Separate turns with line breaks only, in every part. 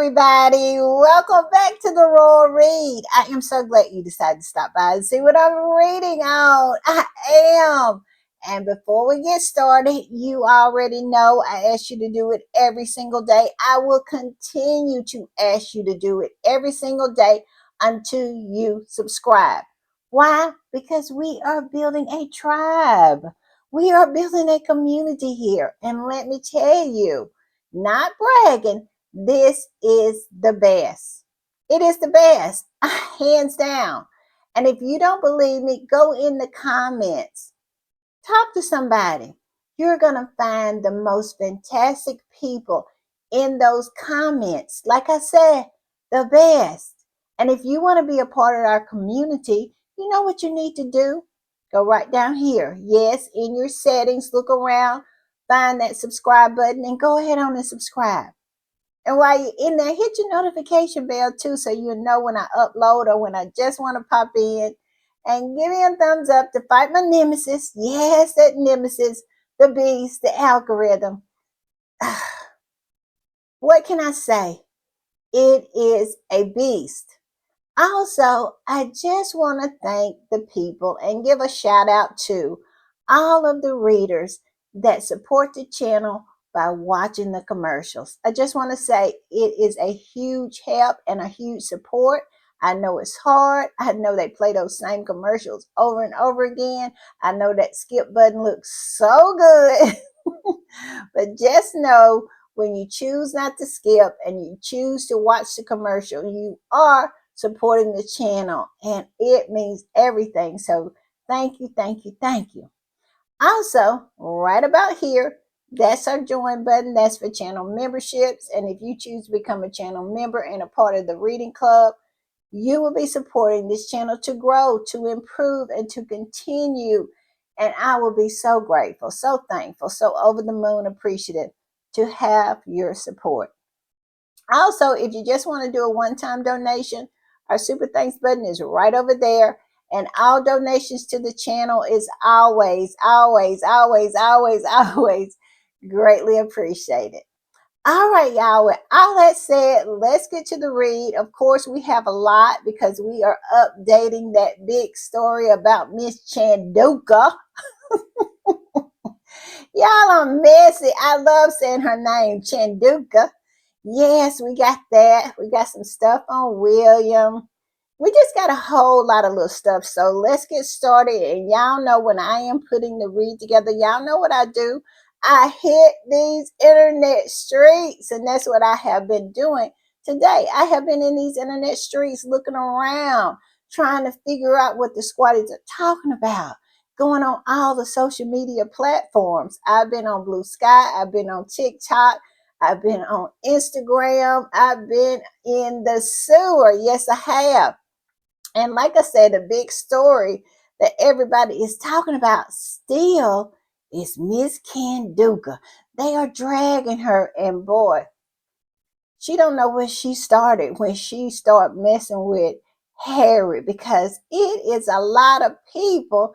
everybody. Welcome back to the Royal Read. I am so glad you decided to stop by and see what I'm reading on. I am. And before we get started, you already know I ask you to do it every single day. I will continue to ask you to do it every single day until you subscribe. Why? Because we are building a tribe. We are building a community here. And let me tell you, not bragging, this is the best. It is the best, hands down. And if you don't believe me, go in the comments. Talk to somebody. You're going to find the most fantastic people in those comments. Like I said, the best. And if you want to be a part of our community, you know what you need to do? Go right down here. Yes, in your settings, look around, find that subscribe button, and go ahead on and subscribe. And while you're in there, hit your notification bell too so you know when I upload or when I just want to pop in. And give me a thumbs up to fight my nemesis. Yes, that nemesis, the beast, the algorithm. What can I say? It is a beast. Also, I just want to thank the people and give a shout out to all of the readers that support the channel by watching the commercials. I just want to say it is a huge help and a huge support. I know it's hard. I know they play those same commercials over and over again. I know that skip button looks so good. But just know when you choose not to skip and you choose to watch the commercial, you are supporting the channel and it means everything. So thank you, thank you, thank you. Also, right about here, that's our join button. That's for channel memberships. And if you choose to become a channel member and a part of the reading club, you will be supporting this channel to grow, to improve, and to continue. And I will be so grateful, so thankful, so over the moon appreciative to have your support. Also, if you just want to do a one-time donation, our Super Thanks button is right over there. And all donations to the channel is always, always, always, always, always greatly appreciated. All right, y'all. With all that said, let's get to the read. Of course, we have a lot because we are updating that big story about Miss Chandauka. Y'all are messy. I love saying her name, Chandauka. Yes, we got that. We got some stuff on William. We just got a whole lot of little stuff. So let's get started. And y'all know when I am putting the read together, y'all know what I do. I hit these internet streets, and that's what I have been doing today. I have been in these internet streets looking around, trying to figure out what the squatties are talking about, going on all the social media platforms. I've been on Blue Sky. I've been on TikTok. I've been on Instagram. I've been in the sewer. Yes, I have. And like I said, the big story that everybody is talking about still is Miss Chandauka. They are dragging her, and boy, she don't know where she started when she started messing with Harry, because it is a lot of people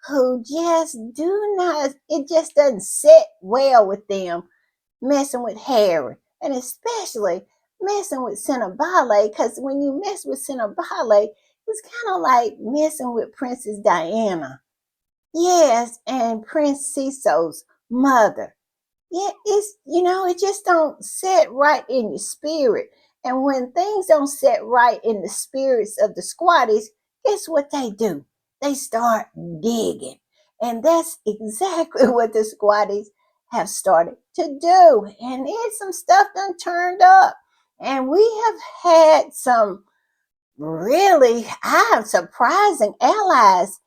who just do not, it just doesn't sit well with them messing with Harry, and especially messing with Sentebale, because when you mess with Sentebale, it's kind of like messing with Princess Diana. Yes, and Prince Cecil's mother. Yeah, it's, it just don't set right in your spirit. And when things don't set right in the spirits of the squatties, guess what they do? They start digging. And that's exactly what the squatties have started to do. And it's some stuff done turned up. And we have had some really surprising allies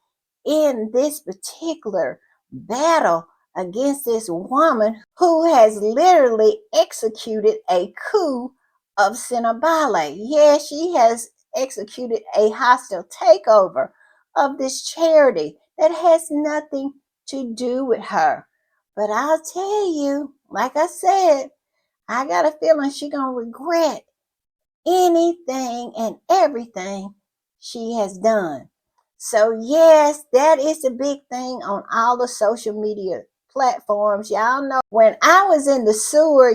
in this particular battle against this woman who has literally executed a coup of Sentebale. Yeah, she has executed a hostile takeover of this charity that has nothing to do with her. But I'll tell you, like I said, I got a feeling she's going to regret anything and everything she has done. So yes, that is the big thing on all the social media platforms. Y'all know when I was in the sewer,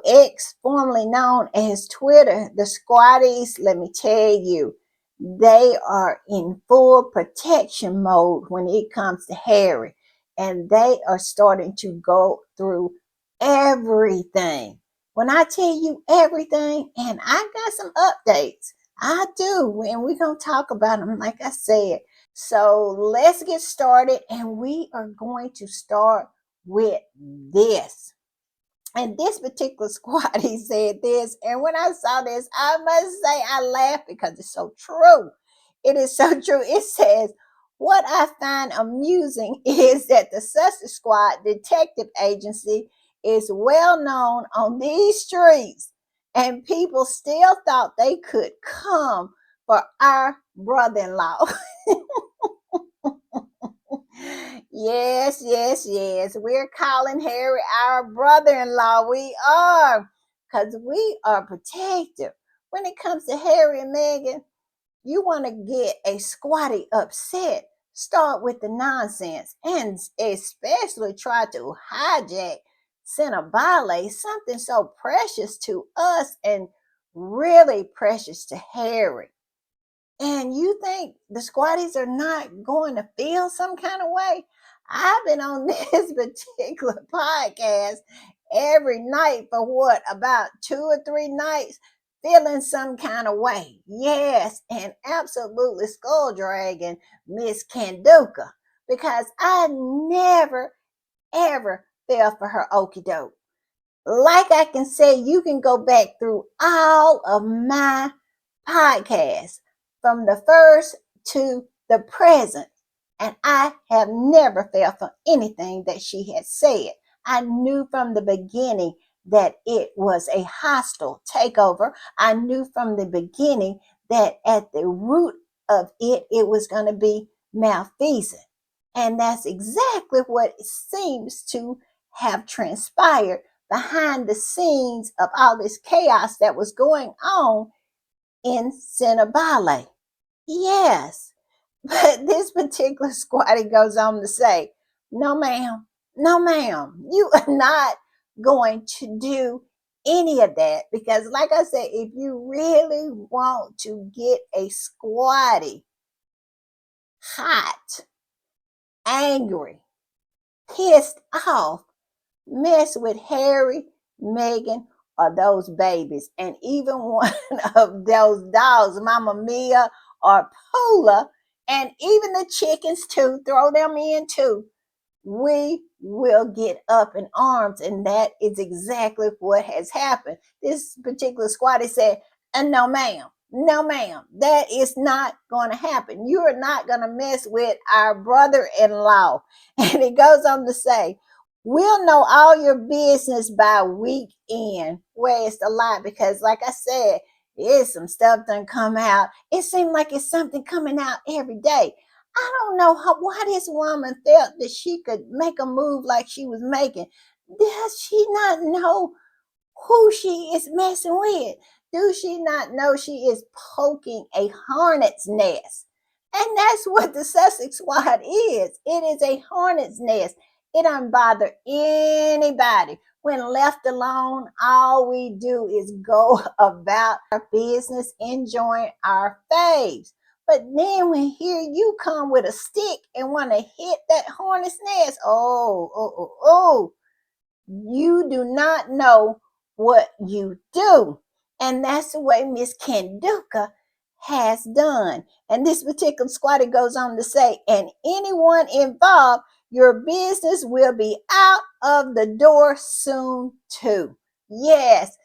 X, formerly known as Twitter, the squatties, let me tell you, they are in full protection mode when it comes to Harry. And they are starting to go through everything. When I tell you everything, and I got some updates, I do, and we're going to talk about them, like I said. So let's get started, and we are going to start with this. And this particular squad, he said this, and when I saw this, I must say I laughed because it's so true. It is so true. It says, what I find amusing is that the Sussex Squad Detective Agency is well known on these streets, and people still thought they could come for our brother-in-law. Yes, yes, yes. We're calling Harry our brother-in-law. We are, because we are protective. When it comes to Harry and Meghan, you want to get a squatty upset, start with the nonsense, and especially try to hijack Sentebale, something so precious to us and really precious to Harry. And you think the squatties are not going to feel some kind of way? I've been on this particular podcast every night for what, about 2 or 3 nights, feeling some kind of way. Yes, and absolutely skull dragging Miss Chandauka, because I never, ever fell for her okie doke. Like I can say, you can go back through all of my podcasts from the first to the present, and I have never fell for anything that she had said. I knew from the beginning that it was a hostile takeover. I knew from the beginning that at the root of it, it was going to be malfeasance. And that's exactly what it seems to have transpired behind the scenes of all this chaos that was going on in Sentebale. Yes, but this particular squatty goes on to say, no, ma'am, no, ma'am, you are not going to do any of that, because, like I said, if you really want to get a squatty hot, angry, pissed off, mess with Harry, Meghan, or those babies, and even one of those dogs, Mama Mia or Pola, and even the chickens too, throw them in too. We will get up in arms, and that is exactly what has happened. This particular squatty said, no, ma'am. No, ma'am. That is not going to happen. You are not going to mess with our brother-in-law. And it goes on to say, we'll know all your business by weekend. Where's the lie? Because, like I said, there's some stuff done come out. It seemed like it's something coming out every day. I don't know why this woman felt that she could make a move like she was making. Does she not know who she is messing with? Do she not know she is poking a hornet's nest? And that's what the Sussex Squad is. It is a hornet's nest. It don't bother anybody. When left alone, all we do is go about our business, enjoying our faves. But then when here you come with a stick and want to hit that hornet's nest, oh, you do not know what you do. And that's the way Miss Chandauka has done. And this particular squatter goes on to say, and anyone involved, your business will be out of the door soon too. Yes,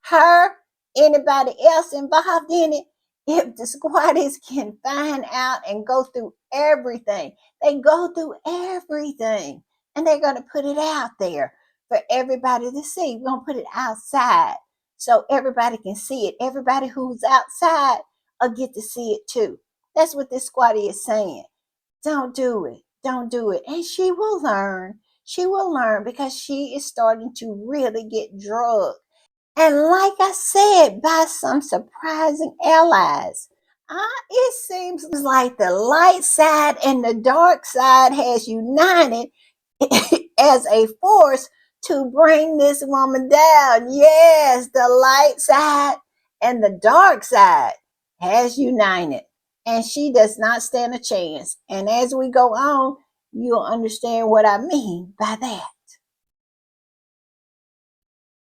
her, anybody else involved in it, if the squatters can find out and go through everything, they go through everything, and they're going to put it out there for everybody to see. We're going to put it outside so everybody can see it. Everybody who's outside will get to see it too. That's what this squatty is saying. Don't do it. Don't do it. And she will learn. She will learn, because she is starting to really get drugged. And like I said, by some surprising allies. It seems like the light side and the dark side has united as a force to bring this woman down. Yes, the light side and the dark side has united, and she does not stand a chance. And as we go on, you'll understand what I mean by that.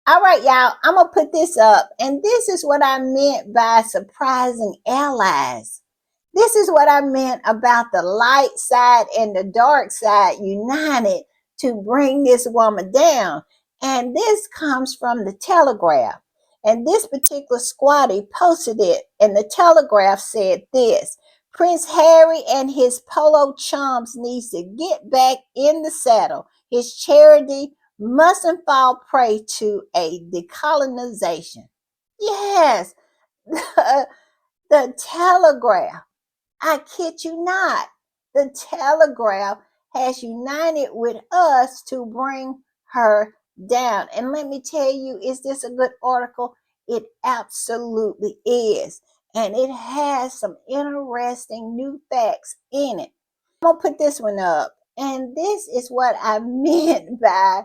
All right, y'all, I'm going to put this up. And this is what I meant by surprising allies. This is what I meant about the light side and the dark side united to bring this woman down. And this comes from the Telegraph. And this particular squatty posted it. And the Telegraph said this: Prince Harry and his polo chums needs to get back in the saddle. His charity mustn't fall prey to a decolonization. Yes, the Telegraph. I kid you not. The Telegraph has united with us to bring her down. And let me tell you, is this a good article? It absolutely is. And it has some interesting new facts in it. I'm going to put this one up. And this is what I meant by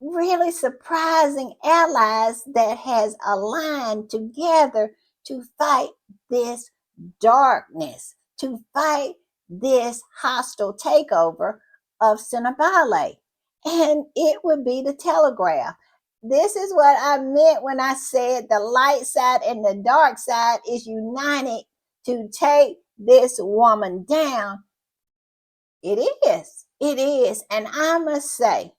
really surprising allies that has aligned together to fight this darkness, to fight this hostile takeover of Sentebale. And it would be the Telegraph. This is what I meant when I said the light side and the dark side is united to take this woman down. It is. It is. And I must say,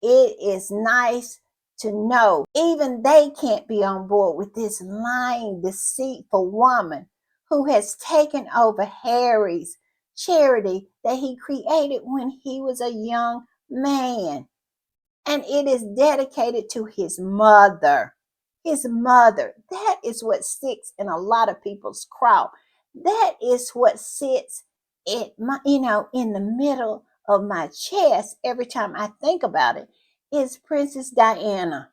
it is nice to know even they can't be on board with this lying, deceitful woman who has taken over Harry's charity that he created when he was a young man. And it is dedicated to his mother. His mother. That is what sticks in a lot of people's craw. That is what sits in the middle of my chest every time I think about it, is Princess Diana.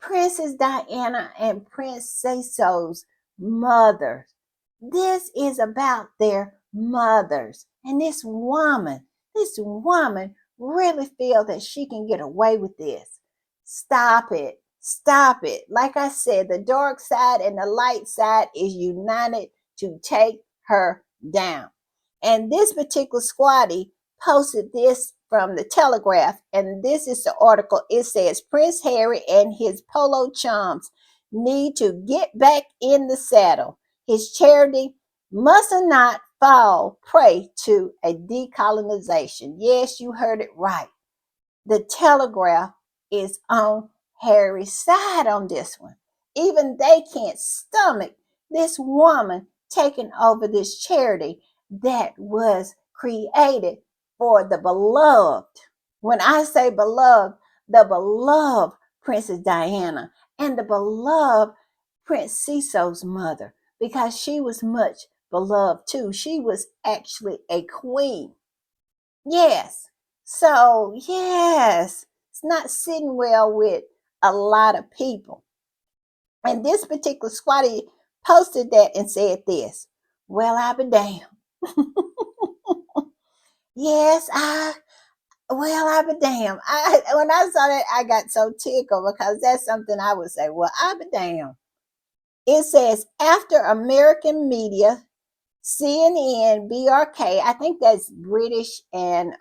Princess Diana and Prince Cecil's mothers. This is about their mothers. And this woman really feels that she can get away with this. Stop it. Stop it. Like I said, the dark side and the light side is united to take her down. And this particular squatty posted this from the Telegraph, and this is the article. It says Prince Harry and his polo chums need to get back in the saddle. His charity must not fall prey to a decolonization. Yes, you heard it right. The Telegraph is on Harry's side on this one. Even they can't stomach this woman taking over this charity that was created for the beloved. When I say beloved, the beloved Princess Diana and the beloved Prince Cecil's mother, because she was much beloved too. She was actually a queen. Yes. So, yes, it's not sitting well with a lot of people. And this particular squatty posted that and said this: Well, I be damned. Yes, I be damned. When I saw that, I got so tickled because that's something I would say. Well, I be damned. It says, after American media, CNN, BRK, I think that's British and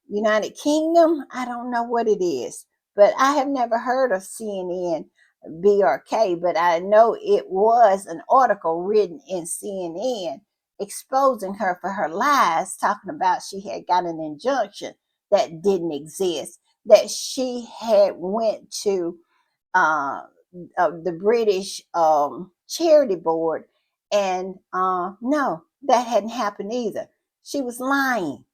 United Kingdom. I don't know what it is, but I have never heard of CNN BRK, but I know it was an article written in CNN exposing her for her lies, talking about she had got an injunction that didn't exist, that she had went to uh, the British charity board, and no, that hadn't happened either. She was lying.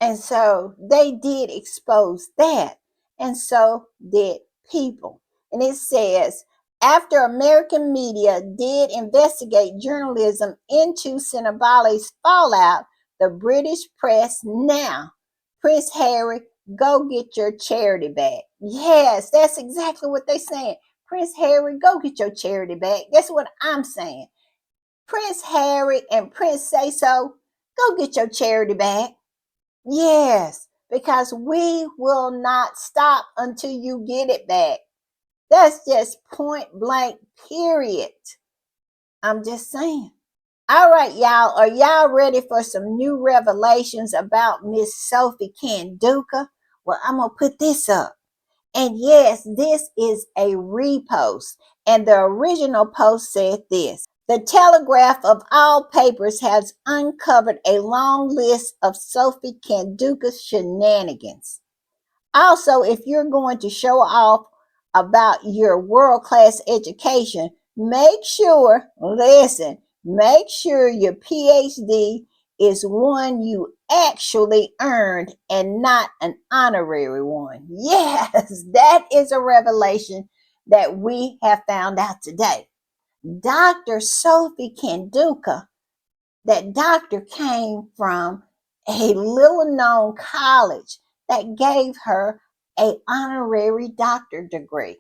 And so they did expose that. And so did people. And it says, after American media did investigate journalism into Sentebale's fallout, the British press now, Prince Harry, go get your charity back. Yes, that's exactly what they're saying. Prince Harry, go get your charity back. That's what I'm saying. Prince Harry and Prince Say So, Go get your charity back. Yes, because we will not stop until you get it back. That's just point blank, period. I'm just saying. All right, y'all. Are y'all ready for some new revelations about Miss Sophie Chandauka? Well, I'm going to put this up. And yes, this is a repost. And the original post said this: the Telegraph of all papers has uncovered a long list of Sophie Chandauka's shenanigans. Also, if you're going to show off about your world class education, make sure your PhD is one you actually earned and not an honorary one. Yes, that is a revelation that we have found out today. Dr. Sophie Chandauka, that doctor came from a little known college that gave her a honorary doctor degree,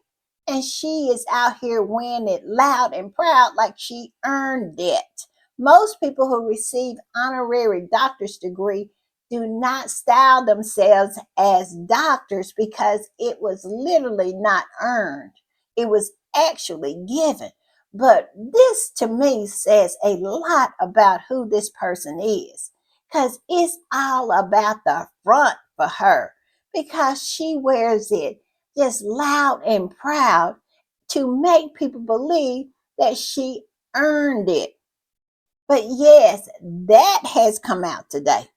and she is out here wearing it loud and proud like she earned it. Most people who receive honorary doctor's degree do not style themselves as doctors because it was literally not earned, it was actually given. But this to me says a lot about who this person is, because it's all about the front for her, because she wears it just loud and proud to make people believe that she earned it. But yes, that has come out today.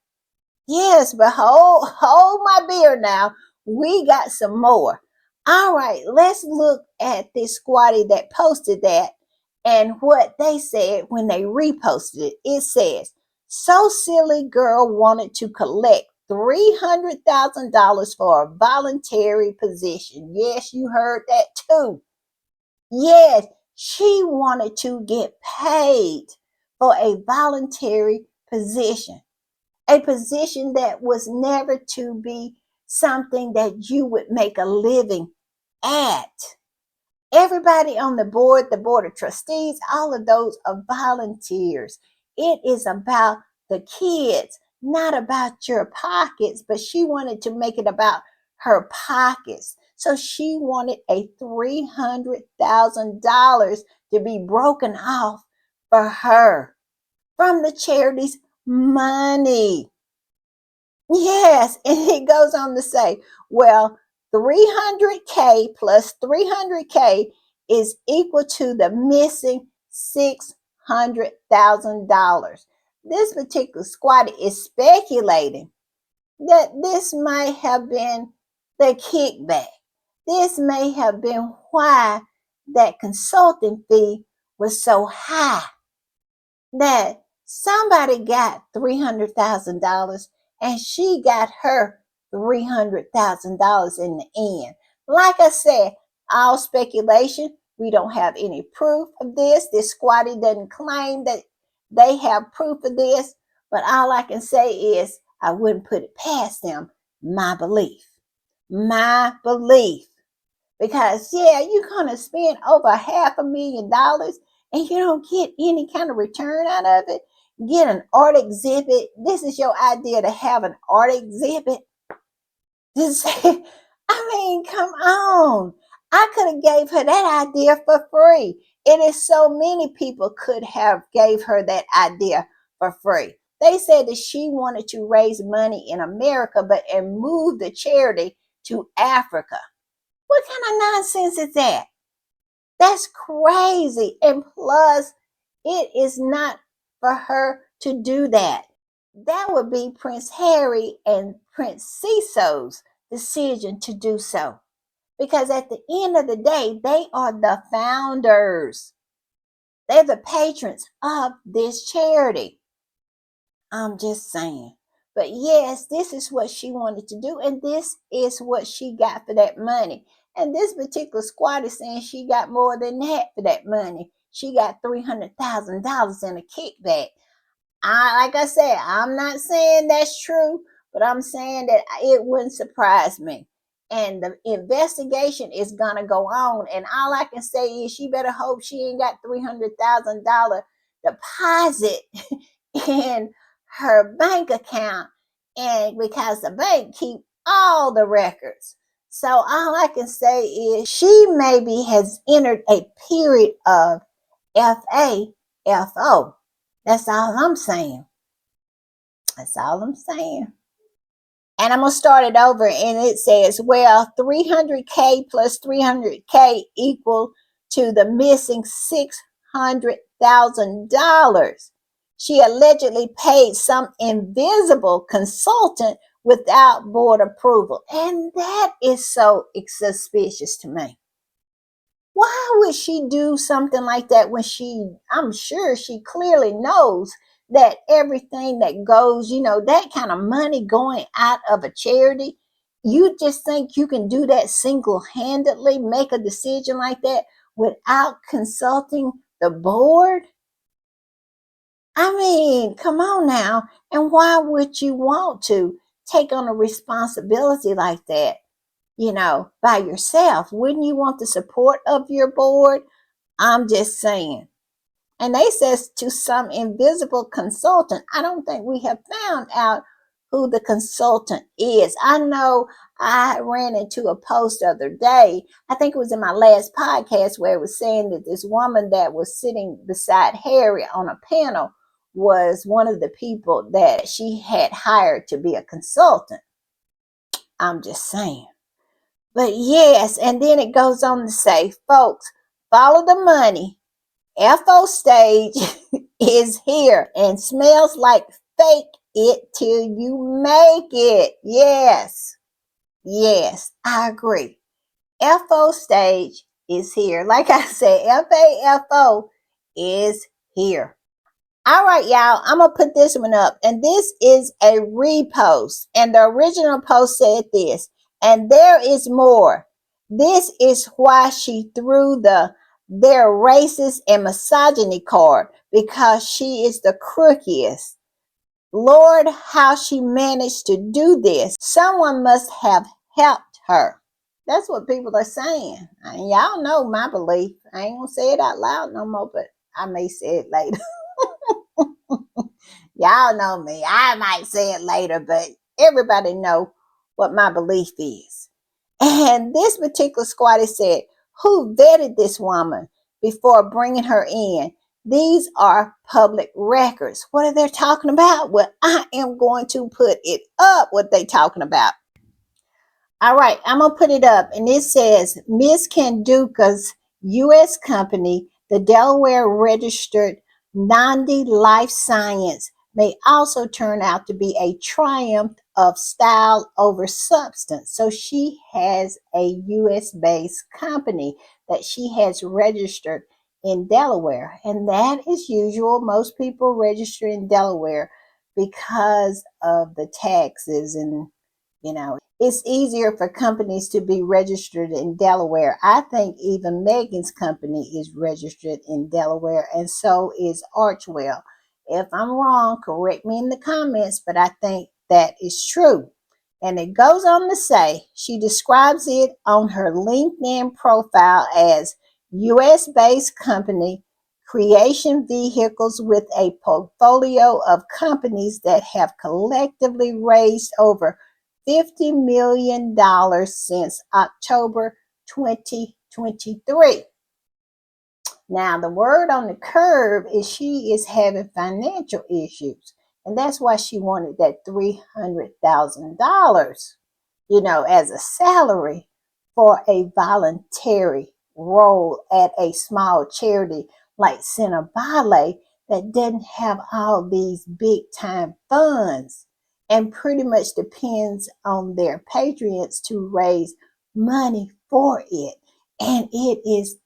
Yes, but hold my beer now. We got some more. All right, let's look at this squatty that posted that and what they said when they reposted it. It says, so silly girl wanted to collect $300,000 for a voluntary position. Yes, you heard that too. Yes, she wanted to get paid for a voluntary position, a position that was never to be something that you would make a living at. Everybody on the board of trustees, all of those are volunteers. It is about the kids, not about your pockets, but she wanted to make it about her pockets. So she wanted a $300,000 to be broken off for her from the charity's money. Yes, and it goes on to say, well, 300K plus 300K is equal to the missing $600,000. This particular squatter is speculating that this might have been the kickback. This may have been why that consulting fee was so high, that somebody got $300,000 and she got her $300,000 in the end. Like I said, all speculation. We don't have any proof of this. This squatty doesn't claim that they have proof of this, but all I can say is I wouldn't put it past them. My belief. My belief. Because yeah, you're gonna spend over $500,000 and you don't get any kind of return out of it. Get an art exhibit. This is your idea to have an art exhibit. Just I mean, come on. I could have gave her that idea for free. It is so many people could have gave her that idea for free. They said that she wanted to raise money in America, but and move the charity to Africa. What kind of nonsense is that? That's crazy. And plus, it is not for her to do that. That would be Prince Harry and Prince Cecil's decision to do so. Because at the end of the day, they are the founders. They're the patrons of this charity. I'm just saying. But yes, this is what she wanted to do, and this is what she got for that money. And this particular squad is saying she got more than that for that money. She got $300,000 in a kickback. Like I said, I'm not saying that's true, but I'm saying that it wouldn't surprise me. And the investigation is gonna go on. And all I can say is she better hope she ain't got $300,000 deposit in her bank account, and because the bank keep all the records. So all I can say is she maybe has entered a period of FAFO. That's all I'm saying. That's all I'm saying. And I'm going to start it over, and it says, well, 300K plus 300K equal to the missing $600,000. She allegedly paid some invisible consultant without board approval. And that is so suspicious to me. Why would she do something like that when I'm sure she clearly knows that everything that goes, that kind of money going out of a charity, you just think you can do that single-handedly, make a decision like that without consulting the board? I mean, come on now. And why would you want to take on a responsibility like that, by yourself? Wouldn't you want the support of your board? I'm just saying. And they says to some invisible consultant. I don't think we have found out who the consultant is. I know I ran into a post the other day. I think it was in my last podcast where it was saying that this woman that was sitting beside Harry on a panel was one of the people that she had hired to be a consultant. I'm just saying. But yes, and then it goes on to say, folks, follow the money. FO stage is here and smells like fake it till you make it. Yes, I agree. FO stage is here. Like I said, FAFO is here. All right, y'all, I'm going to put this one up. And this is a repost. And the original post said this. And there is more. This is why she threw their racist and misogyny card, because she is the crookiest. Lord, how she managed to do this. Someone must have helped her. That's what people are saying. And y'all know my belief. I ain't going to say it out loud no more, but I may say it later. Y'all know me. I might say it later, but everybody know what my belief is. And this particular squatter said, who vetted this woman before bringing her in? These are public records. What are they talking about? Well, I am going to put it up, what they talking about. All right, I'm going to put it up. And it says, Miss Chandauka's U.S. company, the Delaware registered Nandi Life Science, may also turn out to be a triumph of style over substance. So she has a U.S. based company that she has registered in Delaware. And that is usual. Most people register in Delaware because of the taxes and it's easier for companies to be registered in Delaware. I think even Meghan's company is registered in Delaware, and so is Archwell. If I'm wrong, correct me in the comments, but I think that is true. And it goes on to say, she describes it on her LinkedIn profile as US-based company, creation vehicles with a portfolio of companies that have collectively raised over $50 million since October 2023. Now, the word on the curb is she is having financial issues. And that's why she wanted that $300,000, as a salary for a voluntary role at a small charity like Sentebale that doesn't have all these big time funds and pretty much depends on their patrons to raise money for it. And it is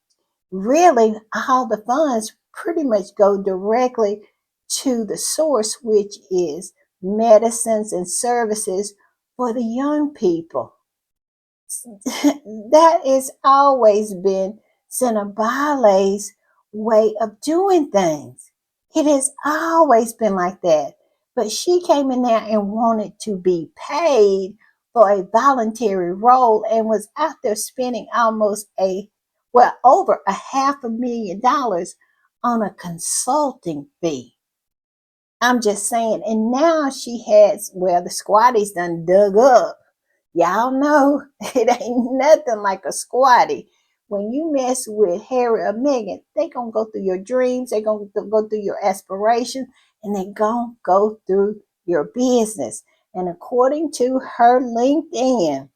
really all the funds pretty much go directly to the source, which is medicines and services for the young people. That has always been Sentebale's way of doing things. It has always been like that. But she came in there and wanted to be paid for a voluntary role and was out there spending almost over $500,000 on a consulting fee. I'm just saying. And now she has, well, the squatties done dug up. Y'all know it ain't nothing like a squatty. When you mess with Harry or Meghan, they gonna go through your dreams, they gonna go through your aspirations, and they gonna go through your business. And according to her LinkedIn,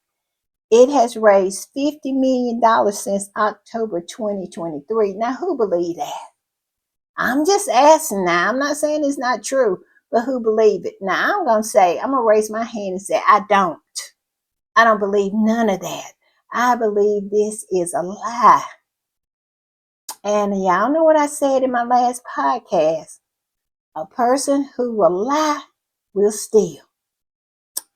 it has raised $50 million since October 2023. Now, who believe that? I'm just asking now. I'm not saying it's not true, but who believe it? Now, I'm going to say, I'm going to raise my hand and say, I don't. I don't believe none of that. I believe this is a lie. And y'all know what I said in my last podcast. A person who will lie will steal.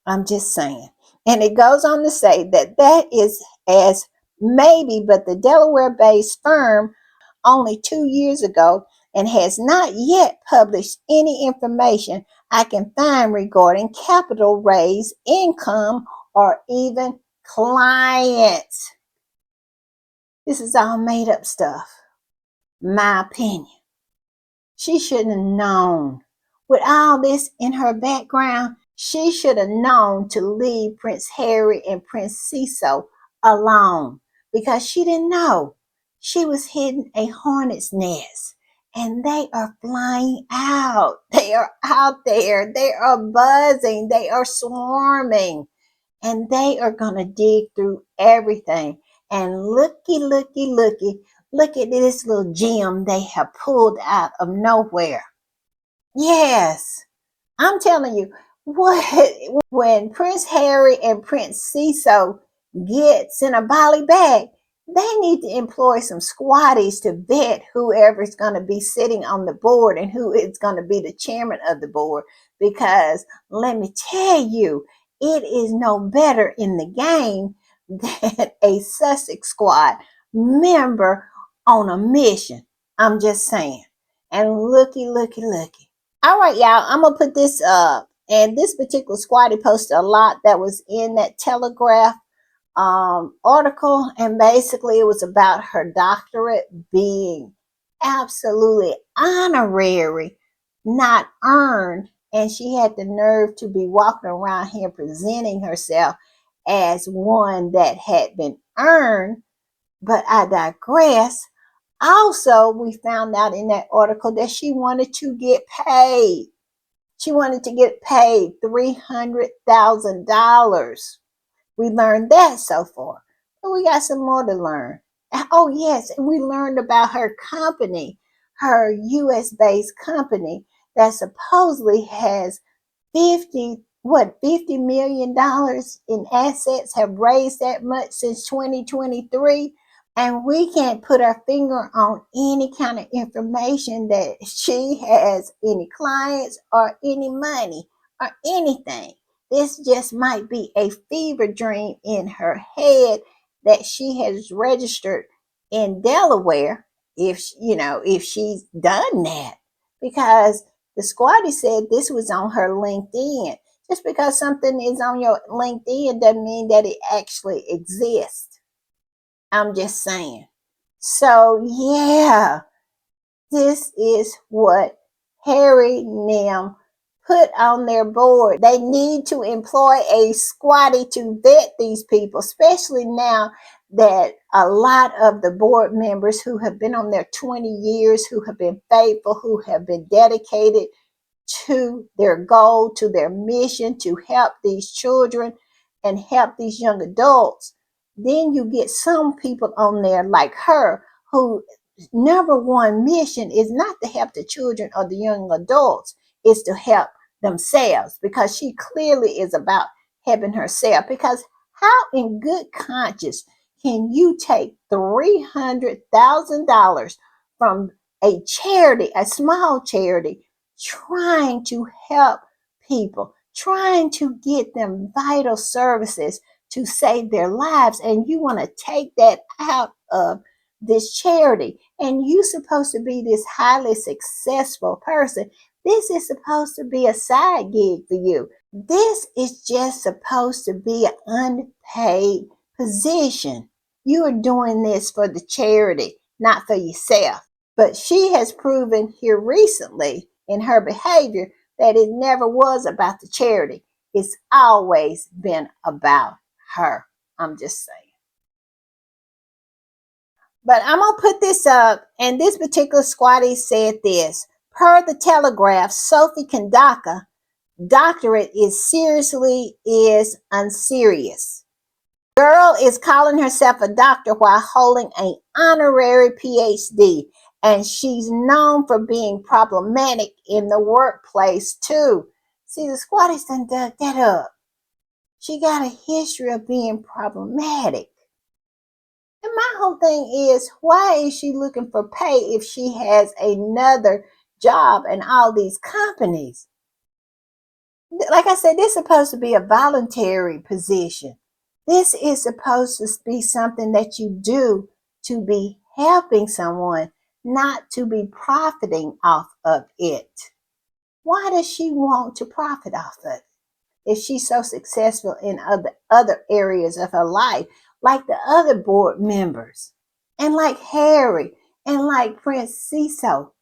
I'm just saying. And it goes on to say that that is as maybe, but the Delaware-based firm only 2 years ago and has not yet published any information I can find regarding capital raise, income, or even clients. This is all made up stuff. My opinion. She shouldn't have known. With all this in her background, she should have known to leave Prince Harry and Prince Cecil alone because she didn't know. She was hidden a hornet's nest and they are flying out. They are out there. They are buzzing. They are swarming and they are going to dig through everything. And look at this little gem they have pulled out of nowhere. Yes, I'm telling you, what when Prince Harry and Prince Cecil get Sentebale back, they need to employ some squatties to vet whoever's going to be sitting on the board and who is going to be the chairman of the board. Because let me tell you, it is no better in the game than a Sussex squad member on a mission. I'm just saying. And looky. All right, y'all, I'm going to put this up. And this particular squatty posted a lot that was in that Telegraph article. And basically, it was about her doctorate being absolutely honorary, not earned. And she had the nerve to be walking around here presenting herself as one that had been earned. But I digress. Also, we found out in that article that she wanted to get paid. She wanted to get paid $300,000. We learned that so far. But we got some more to learn. Oh, yes, and we learned about her company, her US-based company that supposedly has 50 million in assets, have raised that much since 2023. And we can't put our finger on any kind of information that she has any clients or any money or anything. This just might be a fever dream in her head that she has registered in Delaware, if she's done that. Because the squatty said this was on her LinkedIn. Just because something is on your LinkedIn doesn't mean that it actually exists. I'm just saying. So, yeah, this is what Harry and them put on their board. They need to employ a squatty to vet these people, especially now that a lot of the board members who have been on there 20 years, who have been faithful, who have been dedicated to their goal, to their mission to help these children and help these young adults. Then you get some people on there like her who number one mission is not to help the children or the young adults, it's to help themselves, because she clearly is about helping herself. Because how in good conscience can you take $300,000 from a charity, a small charity, trying to help people, trying to get them vital services to save their lives, and you want to take that out of this charity, and you supposed to be this highly successful person? This is supposed to be a side gig for you. This is just supposed to be an unpaid position. You are doing this for the charity, not for yourself. But she has proven here recently in her behavior that it never was about the charity. It's always been about her. I'm just saying. But I'm going to put this up, and this particular squatty said this. Per the Telegraph, Sophie Chandauka doctorate is unserious. Girl is calling herself a doctor while holding an honorary PhD, and she's known for being problematic in the workplace too. See, the squatties done dug that up. She got a history of being problematic. And my whole thing is, why is she looking for pay if she has another job in all these companies? Like I said, this is supposed to be a voluntary position. This is supposed to be something that you do to be helping someone, not to be profiting off of it. Why does she want to profit off of it if she's so successful in other areas of her life, like the other board members, and like Harry, and like Prince Cecil?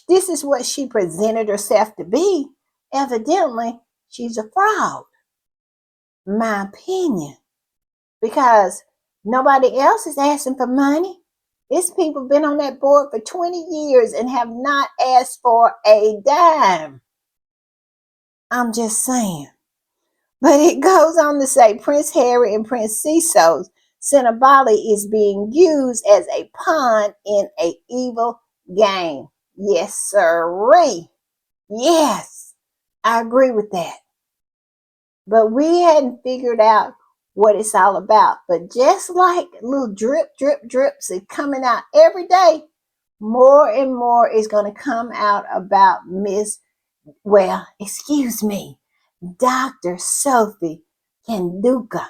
This is what she presented herself to be. Evidently, she's a fraud, my opinion, because nobody else is asking for money. These people been on that board for 20 years and have not asked for a dime. I'm just saying. But it goes on to say Prince Harry and Prince Cecil's Sentebale is being used as a pawn in an evil game. Yes, sirree. Yes, I agree with that. But we hadn't figured out what it's all about. But just like little drip, drip, drips are coming out every day, more and more is going to come out about Dr. Sophie Chandauka.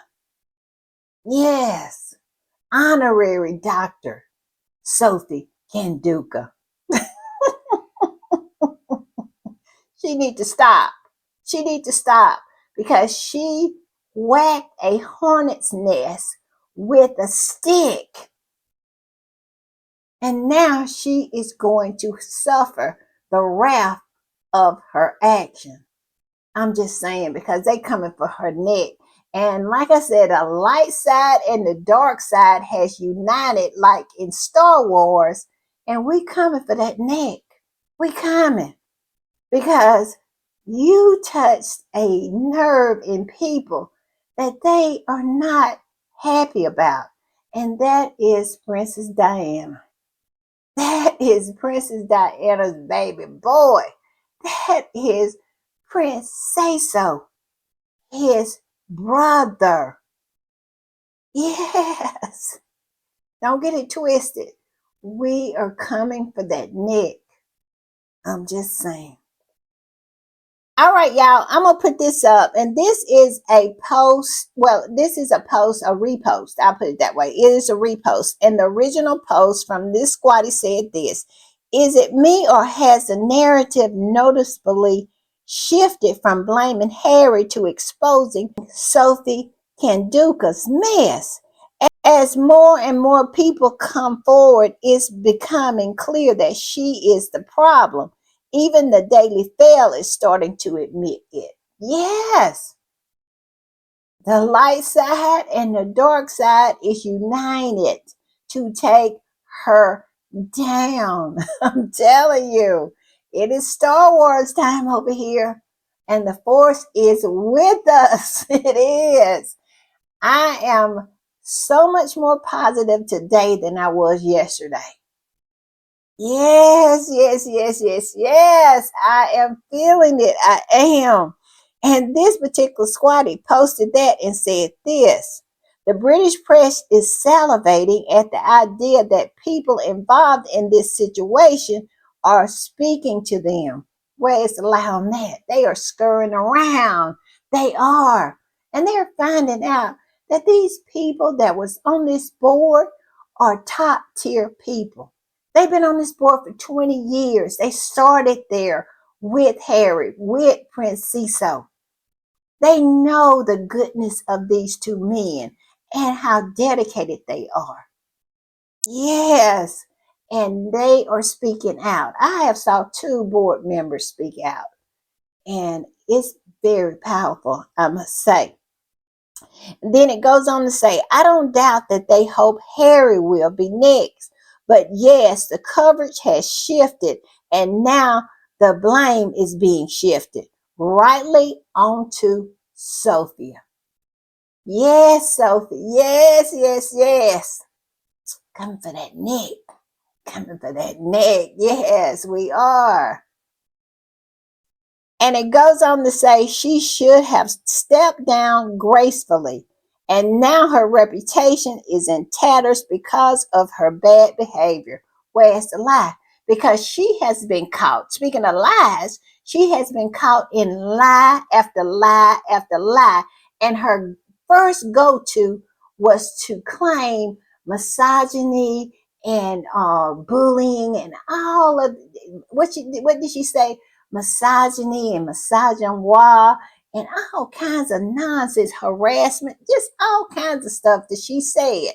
Yes, honorary Dr. Sophie Chandauka. She need to stop. She need to stop because she whacked a hornet's nest with a stick. And now she is going to suffer the wrath of her action. I'm just saying, because they coming for her neck. And like I said, the light side and the dark side has united like in Star Wars. And we coming for that neck. We coming. Because you touched a nerve in people that they are not happy about. And that is Princess Diana. That is Princess Diana's baby boy. That is Prince Say-So, his brother. Yes. Don't get it twisted. We are coming for that neck. I'm just saying. All right, y'all, I'm going to put this up. And this is a post. Well, this is a post, a repost. I'll put it that way. It is a repost. And the original post from this squatty said this. Is it me, or has the narrative noticeably shifted from blaming Harry to exposing Sophie Chandauka's mess? As more and more people come forward, it's becoming clear that she is the problem. Even the Daily Fail is starting to admit it. Yes, the light side and the dark side is united to take her down. I'm telling you, it is Star Wars time over here, and the Force is with us. It is. I am so much more positive today than I was yesterday. Yes, yes, yes, yes, yes. I am feeling it. I am. And this particular squatty posted that and said this. The British press is salivating at the idea that people involved in this situation are speaking to them. Where's the lie on that? They are scurrying around. They are. And they're finding out that these people that was on this board are top tier people. They've been on this board for 20 years. They started there with Harry, with Prince Cecil. They know the goodness of these two men and how dedicated they are. Yes. and they are speaking out. I have saw 2 board members speak out, and it's very powerful, I must say. And then it goes on to say, I don't doubt that they hope Harry will be next. But yes, the coverage has shifted, and now the blame is being shifted rightly onto Sophia. Yes, Sophie. Yes, yes, yes. Coming for that neck. Coming for that neck. Yes, we are. And it goes on to say she should have stepped down gracefully. And now her reputation is in tatters because of her bad behavior. Where's the lie? Because she has been caught. Speaking of lies, she has been caught in lie after lie after lie. And her first go to was to claim misogyny and bullying and all of what did she say? Misogyny and misogynoir and all kinds of nonsense, harassment, just all kinds of stuff that she said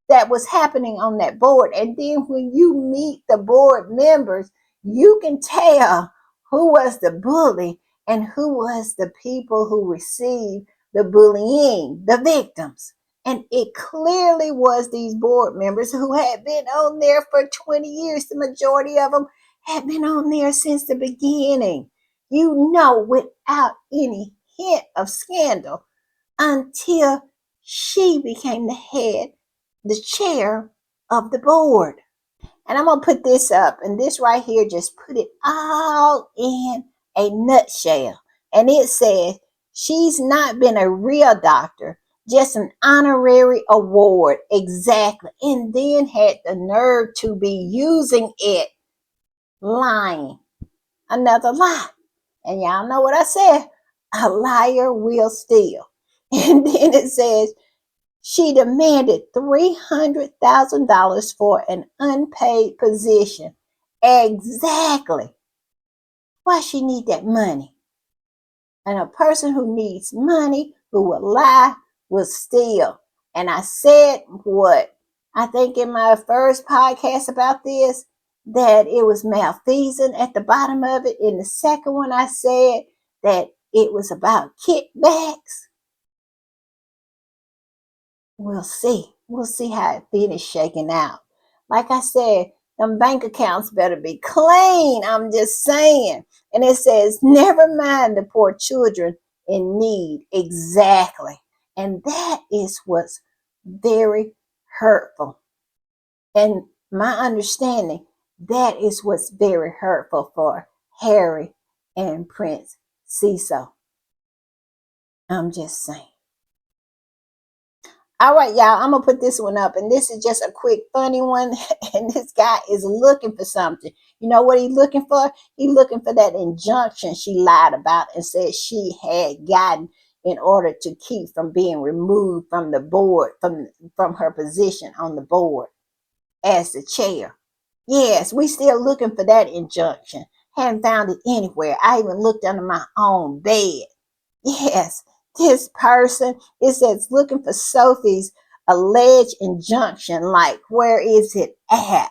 that was happening on that board. And then when you meet the board members, you can tell who was the bully and who was the people who received the bullying, the victims. And it clearly was these board members who had been on there for 20 years. The majority of them had been on there since the beginning. You know, without any hint of scandal until she became the chair of the board. And I'm going to put this up, and this right here just put it all in a nutshell. And it says, she's not been a real doctor, just an honorary award. Exactly. And then had the nerve to be using it, lying. Another lie. And y'all know what I said. A liar will steal. And then it says, she demanded $300,000 for an unpaid position. Exactly. Why she need that money? And a person who needs money, who will lie, will steal. And I said what? I think in my first podcast about this, that it was malfeasance at the bottom of it. In the second one, I said that it was about kickbacks. We'll see. We'll see how it finishes shaking out. Like I said, them bank accounts better be clean. I'm just saying. And it says, never mind the poor children in need. Exactly. And that is what's very hurtful. And my understanding, that is what's very hurtful for Harry and Prince Cecil. I'm just saying. All right, y'all, I'm going to put this one up. And this is just a quick, funny one. And this guy is looking for something. You know what he's looking for? He's looking for that injunction she lied about and said she had gotten in order to keep from being removed from the board, from her position on the board as the chair. Yes, we still looking for that injunction. Haven't found it anywhere. I even looked under my own bed. Yes, this person, it says looking for Sophie's alleged injunction. Like, where is it at?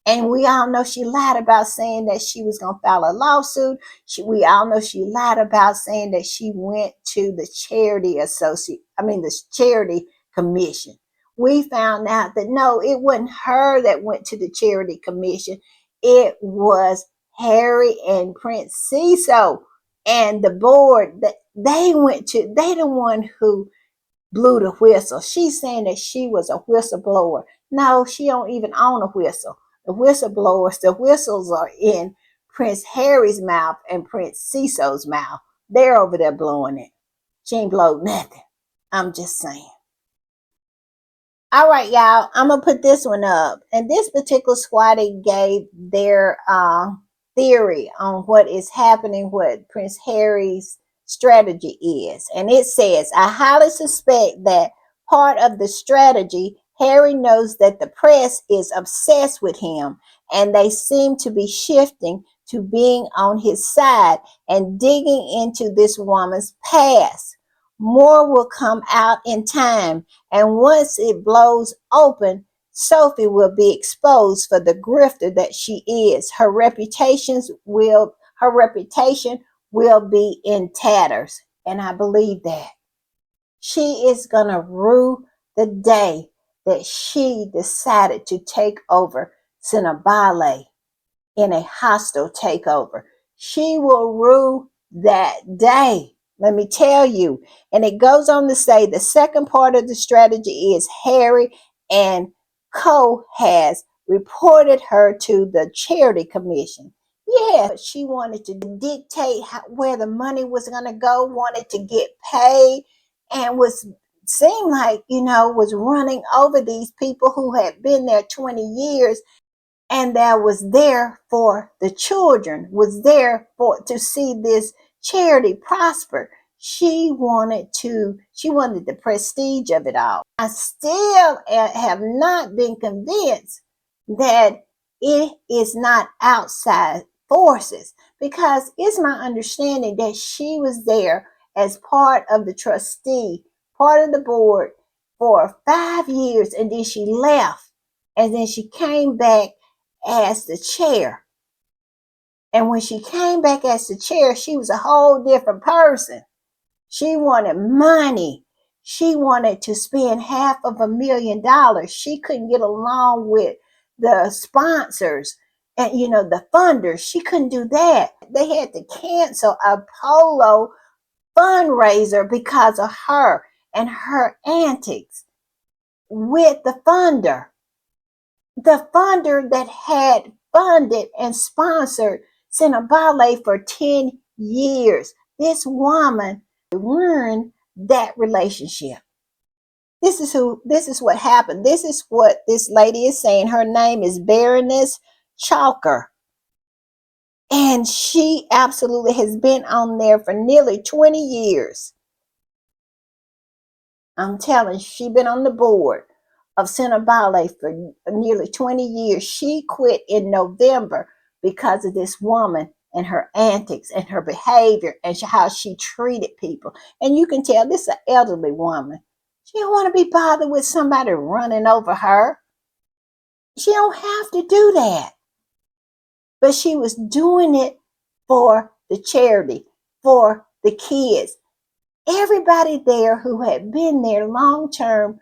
And we all know she lied about saying that she was going to file a lawsuit. We all know she lied about saying that she went to the the charity commission. We found out that no, it wasn't her that went to the charity commission. It was Harry and Prince Cecil and the board that they the one who blew the whistle. She's saying that she was a whistleblower. No, she don't even own a whistle. The whistles are in Prince Harry's mouth and Prince Cecil's mouth. They're over there blowing it. She ain't blowed nothing. I'm just saying. All right, y'all, I'm going to put this one up. And this particular squatty gave their theory on what is happening, what Prince Harry's strategy is. And it says, I highly suspect that part of the strategy, Harry knows that the press is obsessed with him, and they seem to be shifting to being on his side and digging into this woman's past. More will come out in time, and once it blows open, Sophie will be exposed for the grifter that she is. Her reputation will be in tatters. And I believe that. She is going to rue the day that she decided to take over Sentebale in a hostile takeover. She will rue that day. Let me tell you. And it goes on to say the second part of the strategy is Harry and Co has reported her to the charity commission. Yeah, she wanted to dictate where the money was going to go, wanted to get paid, and seemed like, was running over these people who had been there 20 years and that was there for the children, was there for to see this charity prosper. She wanted the prestige of it all. I still have not been convinced that it is not outside forces, because it's my understanding that she was there as part of the trustee, part of the board for 5 years, and then she left, and then she came back as the chair. And when she came back as the chair, she was a whole different person. She wanted money. She wanted to spend $500,000. She couldn't get along with the sponsors and, the funders. She couldn't do that. They had to cancel a polo fundraiser because of her and her antics with the funder. The funder that had funded and sponsored Sentebale for 10 years. This woman ruined that relationship. This is what happened. This is what this lady is saying. Her name is Baroness Chalker. And she absolutely has been on there for nearly 20 years. I'm telling you, she's been on the board of Sentebale for nearly 20 years. She quit in November because of this woman and her antics and her behavior and how she treated people. And you can tell this is an elderly woman. She don't want to be bothered with somebody running over her. She don't have to do that. But she was doing it for the charity, for the kids. Everybody there who had been there long term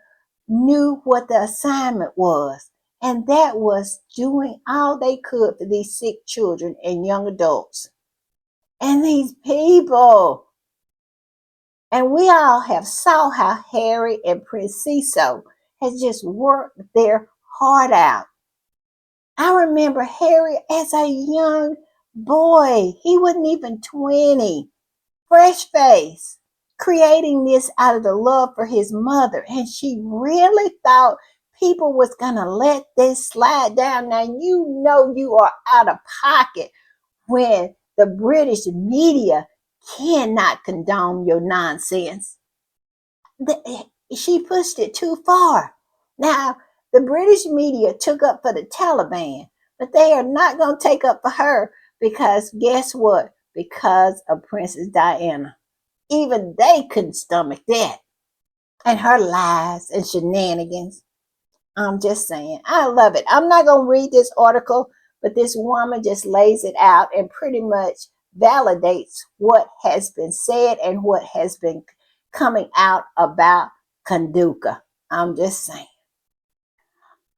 knew what the assignment was, and that was doing all they could for these sick children and young adults. And these people, and we all have saw how Harry and Prince Cecil has just worked their heart out. I remember Harry as a young boy. He wasn't even 20, fresh face, creating this out of the love for his mother. And she really thought people was going to let this slide down. Now, you are out of pocket when the British media cannot condone your nonsense. She pushed it too far. Now, the British media took up for the Taliban, but they are not going to take up for her because guess what? Because of Princess Diana. Even they couldn't stomach that. And her lies and shenanigans. I'm just saying, I love it. I'm not going to read this article, but this woman just lays it out and pretty much validates what has been said and what has been coming out about Chandauka. I'm just saying.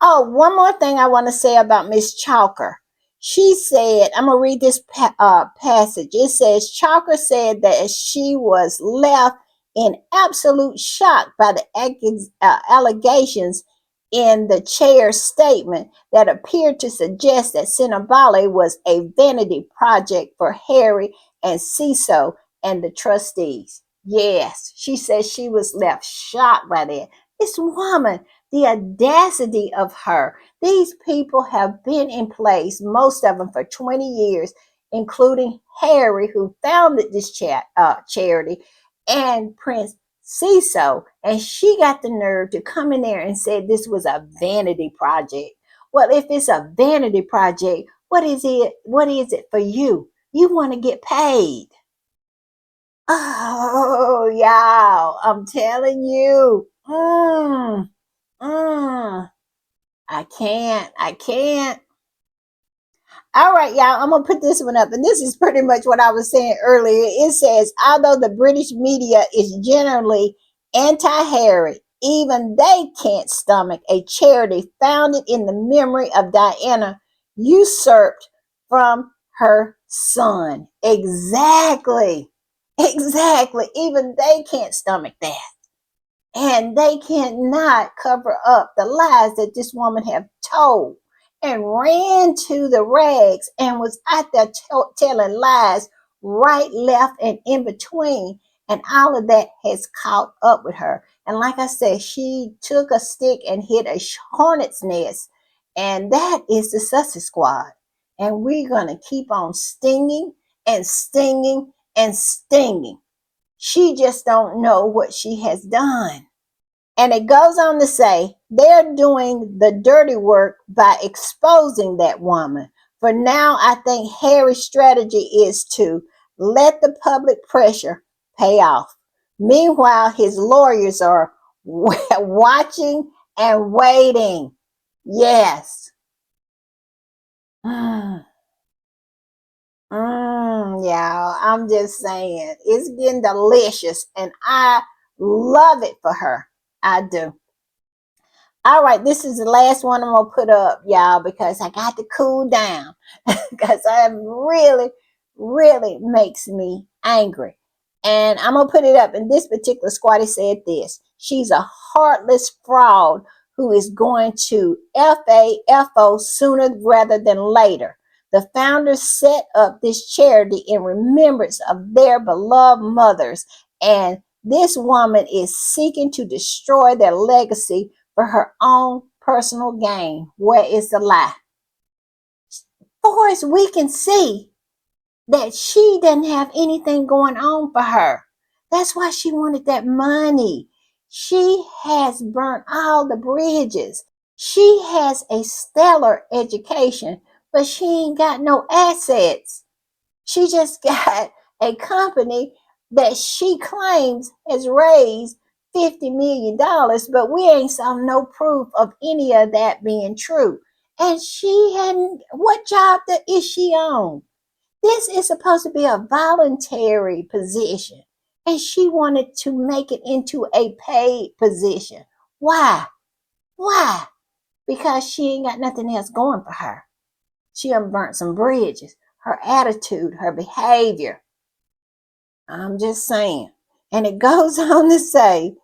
Oh, one more thing I want to say about Miss Chalker. She said, I'm going to read this passage. It says, Chalker said that she was left in absolute shock by the allegations in the chair's statement that appeared to suggest that Sentebale was a vanity project for Harry and Cecil and the trustees. Yes, she says she was left shocked by that. This woman, the audacity of her. These people have been in place, most of them for 20 years, including Harry, who founded this charity, and Prince Cecil. And she got the nerve to come in there and say this was a vanity project. Well, if it's a vanity project, what is it? What is it for you? You want to get paid. Oh, y'all, I'm telling you. I I can't. I can't. All right, y'all, I'm going to put this one up. And this is pretty much what I was saying earlier. It says, although the British media is generally anti-Harry, even they can't stomach a charity founded in the memory of Diana usurped from her son. Exactly. Exactly. Even they can't stomach that. And they cannot cover up the lies that this woman have told, and ran to the rags and was out there telling lies right, left, and in between. And all of that has caught up with her. And like I said, she took a stick and hit a hornet's nest. And that is the Sussex Squad. And we're going to keep on stinging and stinging and stinging. She just don't know what she has done. And it goes on to say, they're doing the dirty work by exposing that woman. For now, I think Harry's strategy is to let the public pressure pay off. Meanwhile, his lawyers are watching and waiting. Yes. Y'all, I'm just saying, it's getting delicious, and I love it for her. I do. All right, this is the last one I'm gonna put up, y'all, because I got to cool down because I really makes me angry. And I'm gonna put it up. And this particular squatty said this: she's a heartless fraud who is going to FAFO sooner rather than later. The founders set up this charity in remembrance of their beloved mothers, and this woman is seeking to destroy their legacy for her own personal gain. Where is the lie? Far as we can see, that she doesn't have anything going on for her. That's why she wanted that money. She has burnt all the bridges. She has a stellar education, but she ain't got no assets. She just got a company that she claims has raised $50 million, but we ain't saw no proof of any of that being true. And she hadn't, what job is she on? This is supposed to be a voluntary position, and she wanted to make it into a paid position. Why? Why? Because she ain't got nothing else going for her. She done burnt some bridges. Her attitude, her behavior. I'm just saying. And it goes on to say,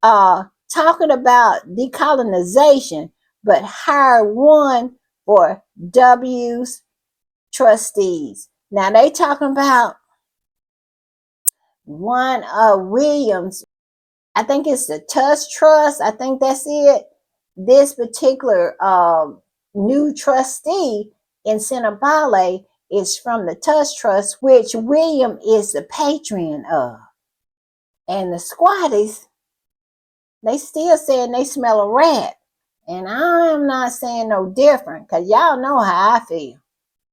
talking about decolonization, but hire one for W's trustees. Now they talking about one of Williams. I think it's the Tusk Trust. I think that's it. This particular new trustee in Sentebale is from the Tusk Trust, which William is the patron of. And the squatties, they still saying they smell a rat. And I'm not saying no different, because y'all know how I feel.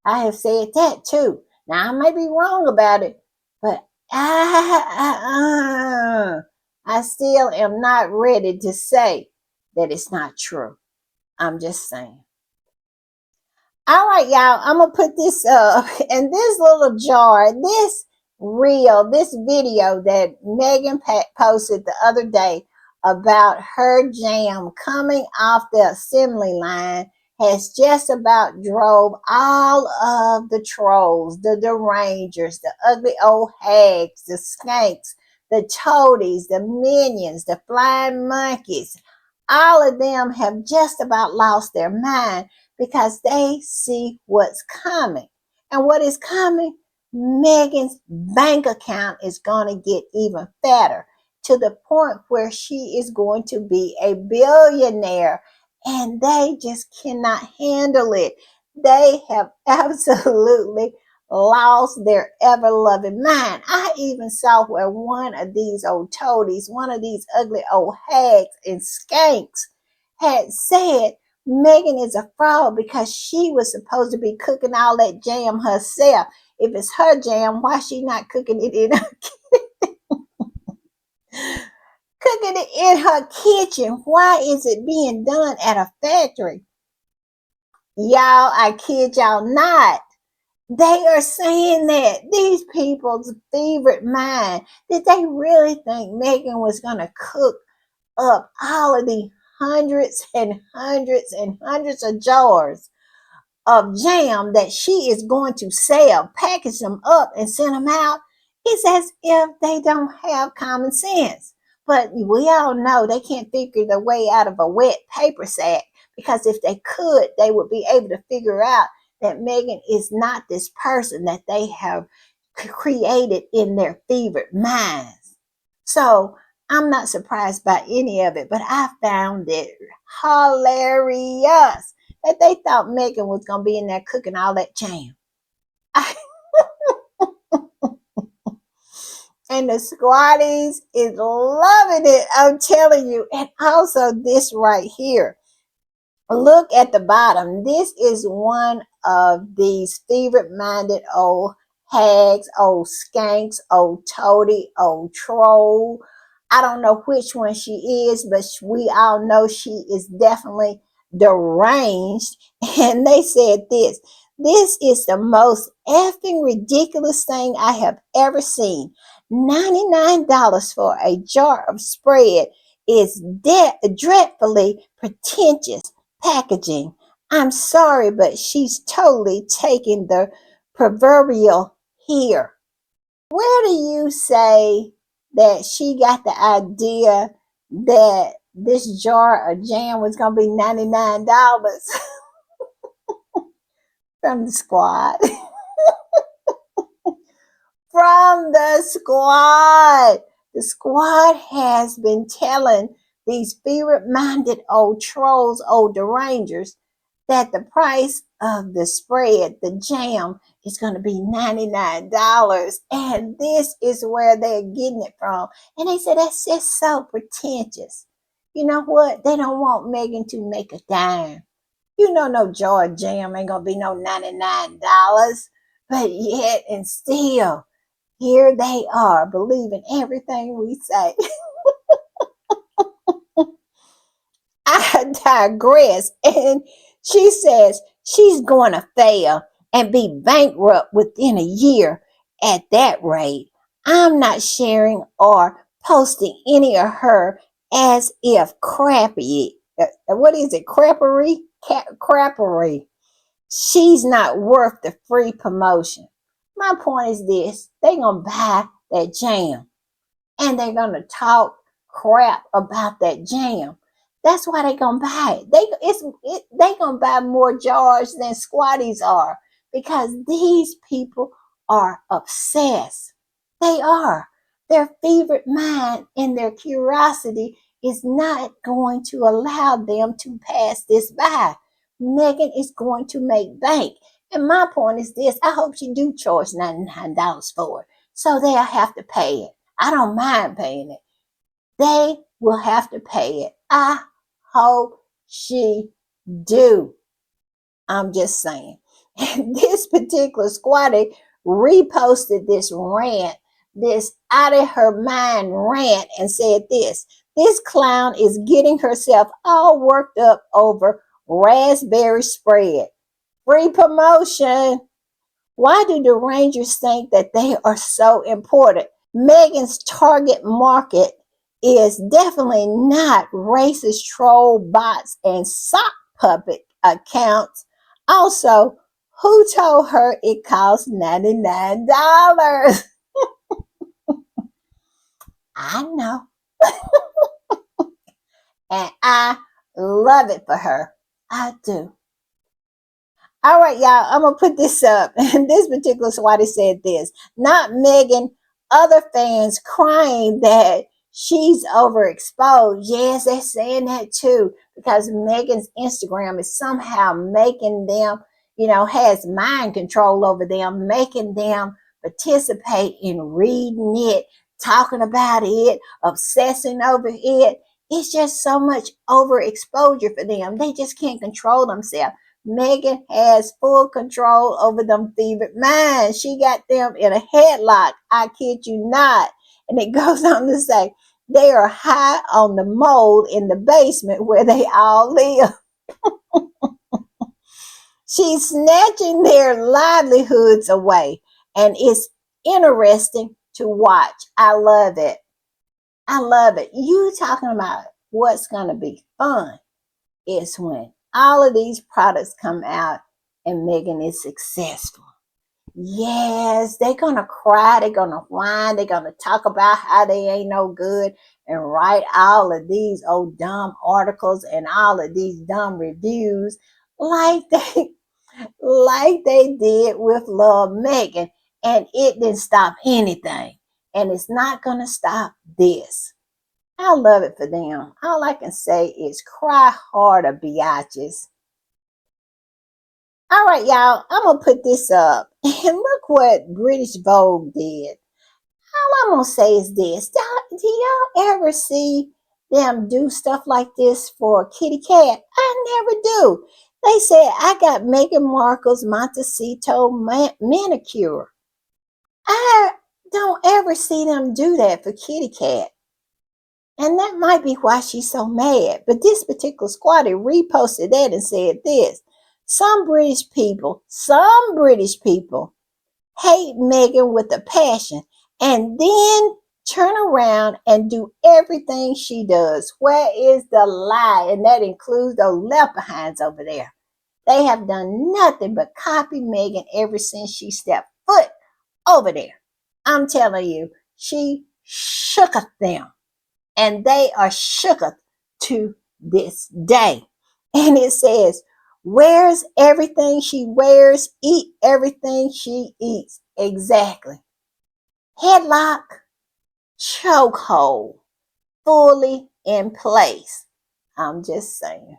I have said that too. Now, I may be wrong about it, but I still am not ready to say that it's not true. I'm just saying. All right, y'all, I'm going to put this up in this little jar, this video that Megan posted the other day about her jam coming off the assembly line has just about drove all of the trolls, the derangers, the ugly old hags, the skanks, the toadies, the minions, the flying monkeys. All of them have just about lost their mind because they see what's coming. And what is coming? Megan's bank account is going to get even fatter, to the point where she is going to be a billionaire, and they just cannot handle it. They have absolutely lost their ever-loving mind. I even saw where one of these old toadies, one of these ugly old hags and skanks had said Megan is a fraud because she was supposed to be cooking all that jam herself. If it's her jam, why she not cooking it in her cooking it in her kitchen? Why is it being done at a factory? Y'all, I kid y'all not. They are saying that these people's favorite mind, did they really think Meghan was going to cook up all of the hundreds and hundreds and hundreds of jars of jam that she is going to sell, package them up and send them out? It's as if they don't have common sense. But we all know they can't figure their way out of a wet paper sack, because if they could, they would be able to figure out that Meghan is not this person that they have created in their fevered minds. So I'm not surprised by any of it, but I found it hilarious that they thought Meghan was going to be in there cooking all that jam. And the squatties is loving it, I'm telling you. And also this right here. Look at the bottom. This is one of these fevered-minded old hags, old skanks, old toady, old troll. I don't know which one she is, but we all know she is definitely deranged. And they said this is the most effing ridiculous thing I have ever seen. $99 for a jar of spread is dreadfully pretentious packaging. I'm sorry, but she's totally taking the proverbial here. Where do you say that she got the idea that this jar of jam was going to be $99 from the squad? From the squad. The squad has been telling these fever-minded old trolls, old derangers, that the price of the spread, the jam, is going to be $99. And this is where they're getting it from. And they said that's just so pretentious. You know what? They don't want Meghan to make a dime. You know, no jar of jam ain't going to be no $99. But yet and still, here they are believing everything we say. I digress. And she says she's going to fail and be bankrupt within a year at that rate. I'm not sharing or posting any of her as if crappy. What is it? Crappery? Crappery. She's not worth the free promotion. My point is this: they gonna buy that jam and they're gonna talk crap about that jam. That's why they gonna buy it. They gonna buy more jars than squatties are, because these people are obsessed. They are. Their fevered mind and their curiosity is not going to allow them to pass this by. Meghan is going to make bank. And my point is this: I hope she do charge $99 for it, so they'll have to pay it. I don't mind paying it. They will have to pay it. I hope she do. I'm just saying. And this particular squatty reposted this rant, this out of her mind rant, and said this clown is getting herself all worked up over raspberry spread. Free promotion. Why do the Rangers think that they are so important? Meghan's target market is definitely not racist troll bots and sock puppet accounts. Also, who told her it costs $99? I know. And I love it for her. I do. All right, y'all, I'm going to put this up. And this particular swati said this: not Meghan, other fans crying that she's overexposed. Yes, they're saying that too, because Meghan's Instagram is somehow making them, has mind control over them, making them participate in reading it, talking about it, obsessing over it. It's just so much overexposure for them. They just can't control themselves. Meghan has full control over them fevered minds. She got them in a headlock. I kid you not. And it goes on to say, they are high on the mold in the basement where they all live. She's snatching their livelihoods away. And it's interesting to watch. I love it. I love it. You talking about what's going to be fun is when all of these products come out and Meghan is successful. Yes, they're going to cry, they're going to whine, they're going to talk about how they ain't no good and write all of these old dumb articles and all of these dumb reviews like they did with Love Meghan, and it didn't stop anything. And it's not going to stop this. I love it for them. All I can say is cry harder, biatches. All right, y'all, I'm going to put this up. And look what British Vogue did. All I'm going to say is this. Do y'all ever see them do stuff like this for Kitty Cat? I never do. They said, I got Meghan Markle's Montecito manicure. I don't ever see them do that for Kitty Cat. And that might be why she's so mad. But this particular squatter reposted that and said this. Some British people hate Meghan with a passion and then turn around and do everything she does. Where is the lie? And that includes those left behinds over there. They have done nothing but copy Meghan ever since she stepped foot over there. I'm telling you, she shooketh them. And they are shooketh to this day. And it says, wears everything she wears, eat everything she eats. Exactly. Headlock, chokehold, fully in place. I'm just saying.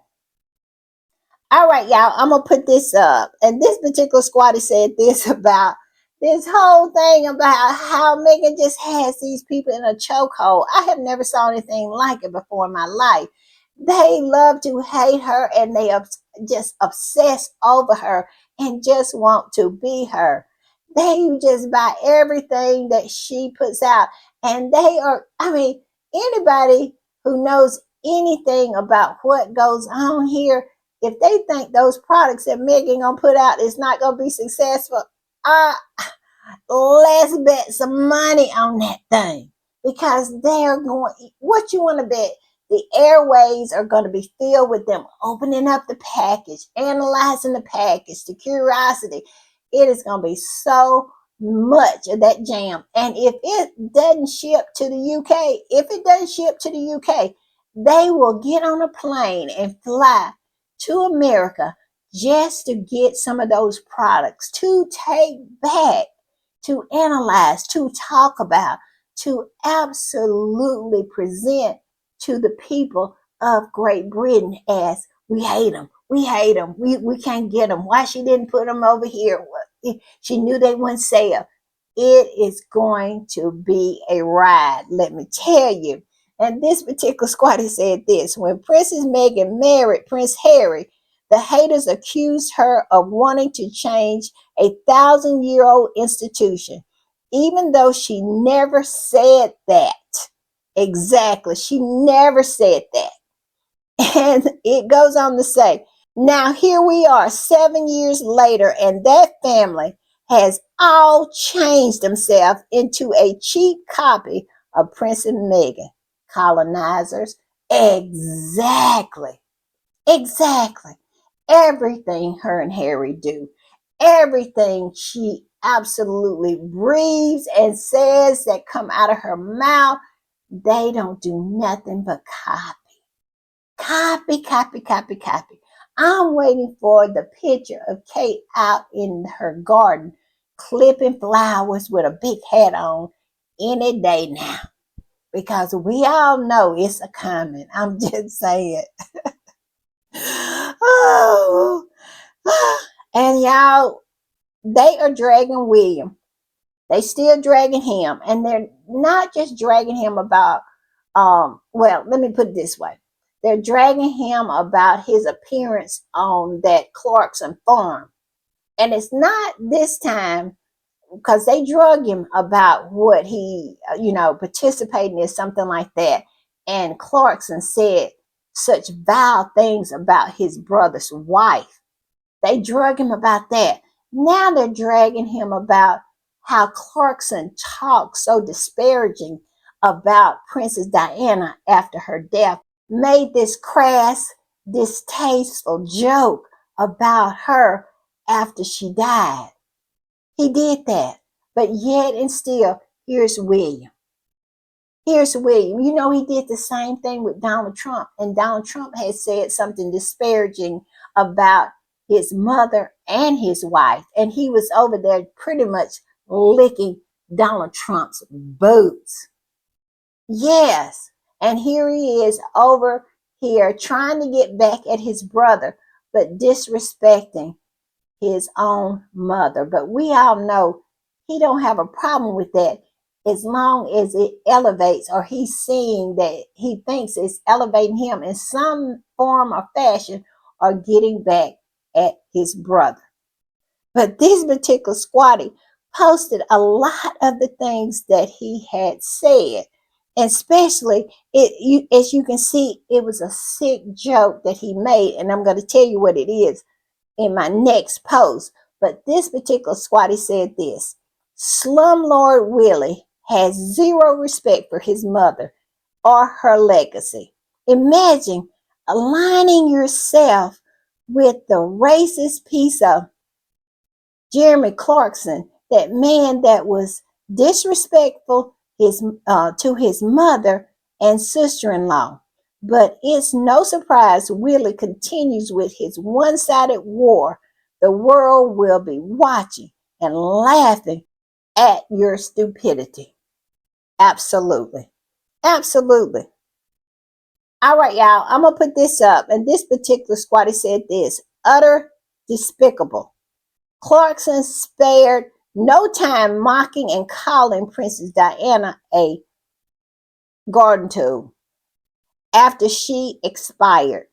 All right, y'all, I'm going to put this up. And this particular squatter said this about this whole thing about how Meghan just has these people in a chokehold. I have never saw anything like it before in my life. They love to hate her and they just obsess over her and just want to be her. They just buy everything that she puts out. And they are, I mean, anybody who knows anything about what goes on here, if they think those products that Meghan gonna put out is not gonna be successful, let's bet some money on that thing because they're going. What you want to bet? The airways are going to be filled with them opening up the package, analyzing the package, the curiosity. It is going to be so much of that jam. And if it doesn't ship to the UK, they will get on a plane and fly to America just to get some of those products to take back, to analyze, to talk about, to absolutely present to the people of Great Britain as we hate them, we can't get them. Why she didn't put them over here? She knew they wouldn't sell. It is going to be a ride, let me tell you. And this particular squatter said this: when Princess Meghan married Prince Harry, the haters accused her of wanting to change a 1,000-year-old institution, even though she never said that. Exactly. She never said that. And it goes on to say, now here we are 7 years later, and that family has all changed themselves into a cheap copy of Princess Meghan. Colonizers. Exactly. Exactly. Everything her and Harry do, everything she absolutely breathes and says that come out of her mouth, they don't do nothing but copy. Copy, copy, copy, copy. I'm waiting for the picture of Kate out in her garden clipping flowers with a big hat on any day now. Because we all know it's a coming. I'm just saying. Oh, and y'all, they are dragging William. They still dragging him, and they're not just dragging him about. Well, let me put it this way: they're dragging him about his appearance on that Clarkson farm, and it's not this time because they drug him about what he, participating in something like that, and Clarkson said such vile things about his brother's wife. They drug him about that. Now they're dragging him about how Clarkson talked so disparaging about Princess Diana after her death, made this crass, distasteful joke about her after she died. He did that. But yet and still, here's William. Here's William. You know, he did the same thing with Donald Trump. And Donald Trump had said something disparaging about his mother and his wife. And he was over there pretty much licking Donald Trump's boots. Yes. And here he is over here trying to get back at his brother, but disrespecting his own mother. But we all know he don't have a problem with that as long as it elevates, or he's seeing that he thinks it's elevating him in some form or fashion, or getting back at his brother. But this particular squatty posted a lot of the things that he had said. And especially, as you can see, it was a sick joke that he made. And I'm going to tell you what it is in my next post. But this particular squatty said this: Slumlord Willie has zero respect for his mother or her legacy. Imagine aligning yourself with the racist piece of Jeremy Clarkson, that man that was disrespectful to his mother and sister-in-law. But it's no surprise Willie continues with his one-sided war. The world will be watching and laughing at your stupidity. Absolutely. Absolutely. All right, y'all. I'm going to put this up. And this particular squatty said this: utter despicable. Clarkson spared no time mocking and calling Princess Diana a garden tool after she expired.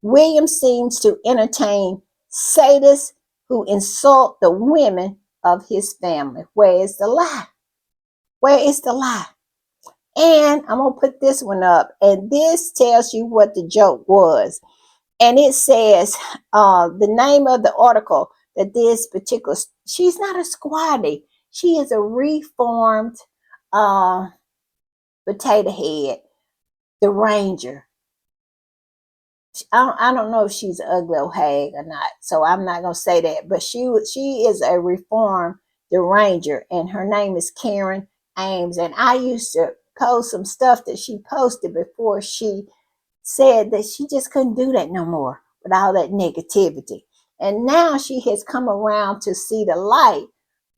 William seems to entertain sadists who insult the women of his family. Where is the lie? Where is the lie? And I'm going to put this one up. And this tells you what the joke was. And it says the name of the article that this particular, she's not a squatty. She is a reformed potato head, the ranger. I don't know if she's an ugly old hag or not, so I'm not going to say that. But she is a reformed the ranger, and her name is Karen Ames. And I used to post some stuff that she posted before she said that she just couldn't do that no more with all that negativity. And now she has come around to see the light,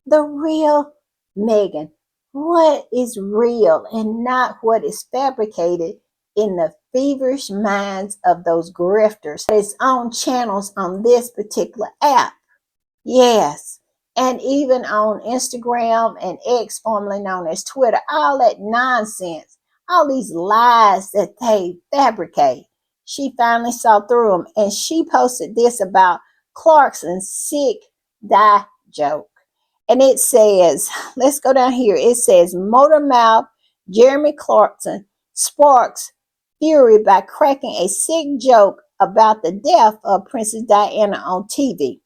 the real Meghan. What is real and not what is fabricated in the feverish minds of those grifters. Its own channels on this particular app. Yes. And even on Instagram and X, formerly known as Twitter, all that nonsense, all these lies that they fabricate. She finally saw through them, and she posted this about Clarkson's sick die joke. And it says, let's go down here. It says, motor mouth Jeremy Clarkson sparks fury by cracking a sick joke about the death of Princess Diana on TV.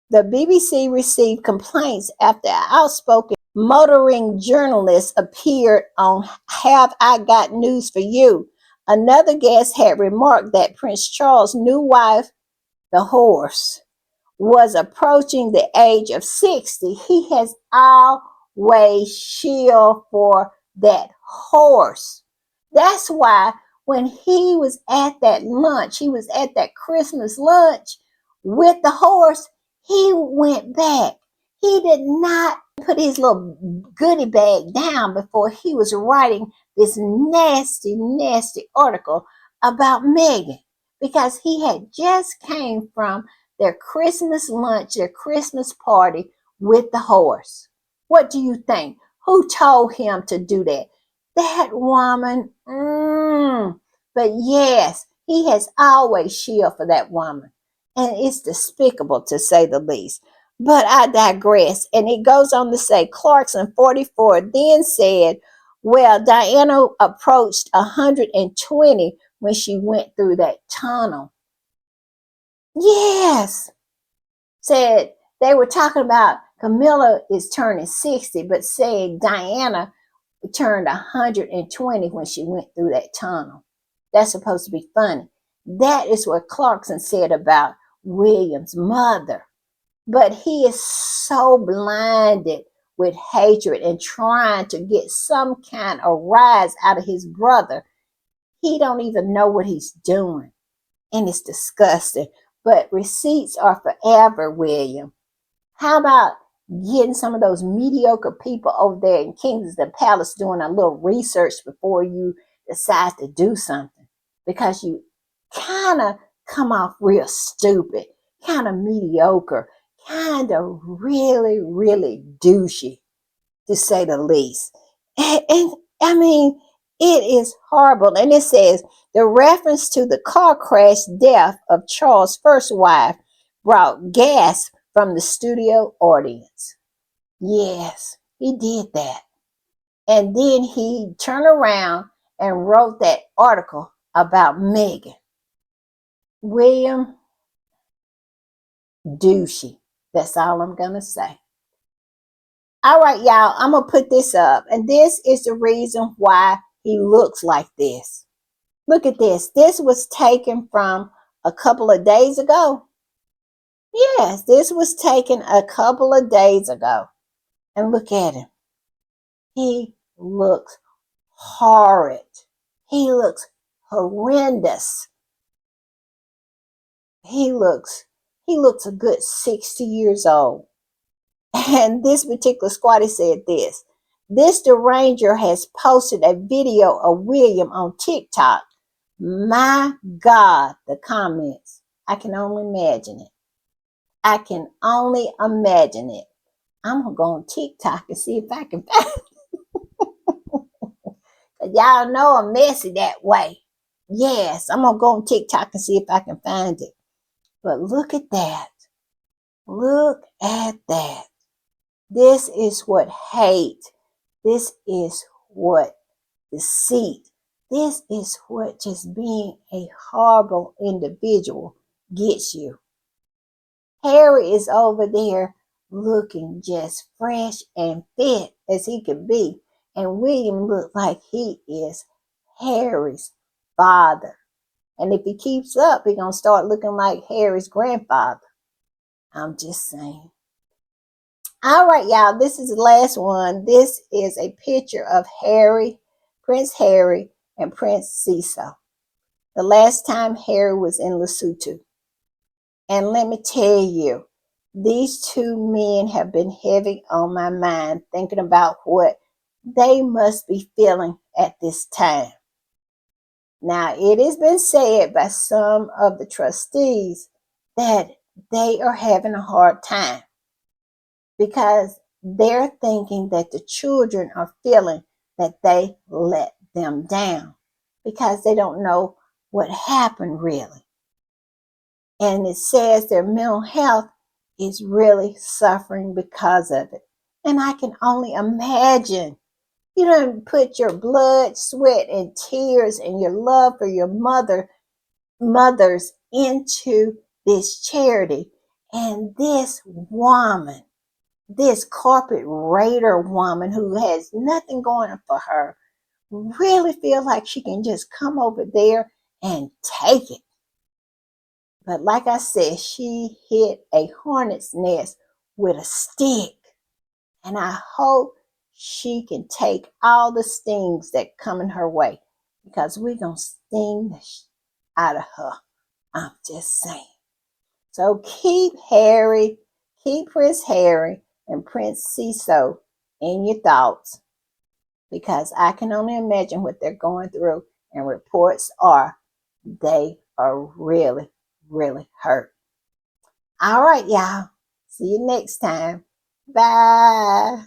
The BBC received complaints after an outspoken motoring journalist appeared on Have I Got News for You. Another guest had remarked that Prince Charles' new wife, the horse, was approaching the age of 60. He has always shielded for that horse. That's why when he was at that lunch, he was at that Christmas lunch with the horse, he went back. He did not put his little goodie bag down before he was writing this nasty, nasty article about Meghan, because he had just came from their Christmas lunch, their Christmas party with the horse. What do you think? Who told him to do that? That woman. But yes, he has always shielded for that woman. And it's despicable, to say the least. But I digress. And it goes on to say, Clarkson, 44, then said, well, Diana approached 120 when she went through that tunnel. Yes. said they were talking about Camilla is turning 60, but saying Diana turned 120 when she went through that tunnel. That's supposed to be funny. That is what Clarkson said about William's mother. But he is so blinded with hatred and trying to get some kind of rise out of his brother. He don't even know what he's doing. And it's disgusting. But receipts are forever, William. How about getting some of those mediocre people over there in Kingston Palace doing a little research before you decide to do something? Because you kind of come off real stupid, kind of mediocre, kind of really, really douchey, to say the least. And I mean, it is horrible. And it says the reference to the car crash death of Charles' first wife brought gasp from the studio audience. Yes, he did that. And then he turned around and wrote that article about Meghan. William, douchey. That's all I'm going to say. All right, y'all, I'm going to put this up. And this is the reason why he looks like this. Look at this. This was taken from a couple of days ago. Yes, this was taken a couple of days ago. And look at him. He looks horrid. He looks horrendous. He looks a good 60 years old. And this particular squatty said this. This deranger has posted a video of William on TikTok. My God, the comments. I can only imagine it. I can only imagine it. I'm going to go on TikTok and see if I can find it. Y'all know I'm messy that way. Yes, I'm going to go on TikTok and see if I can find it. But look at that. Look at that. This is what hate. This is what deceit. This is what just being a horrible individual gets you. Harry is over there looking just fresh and fit as he could be. And William looked like he is Harry's father. And if he keeps up, he's going to start looking like Harry's grandfather. I'm just saying. All right, y'all, this is the last one. This is a picture of Harry, Prince Harry, and Prince Cecil. The last time Harry was in Lesotho. And let me tell you, these two men have been heavy on my mind, thinking about what they must be feeling at this time. Now, it has been said by some of the trustees that they are having a hard time because they're thinking that the children are feeling that they let them down because they don't know what happened really. And it says their mental health is really suffering because of it. And I can only imagine. You don't put your blood, sweat, and tears and your love for your mothers into this charity. And this woman, this corporate raider woman who has nothing going for her, really feel like she can just come over there and take it. But like I said, she hit a hornet's nest with a stick. And I hope she can take all the stings that come in her way because we're going to sting the out of her. I'm just saying. So keep Prince Harry and Prince Cecil in your thoughts because I can only imagine what they're going through. And reports are they are really, really hurt. All right, y'all. See you next time. Bye.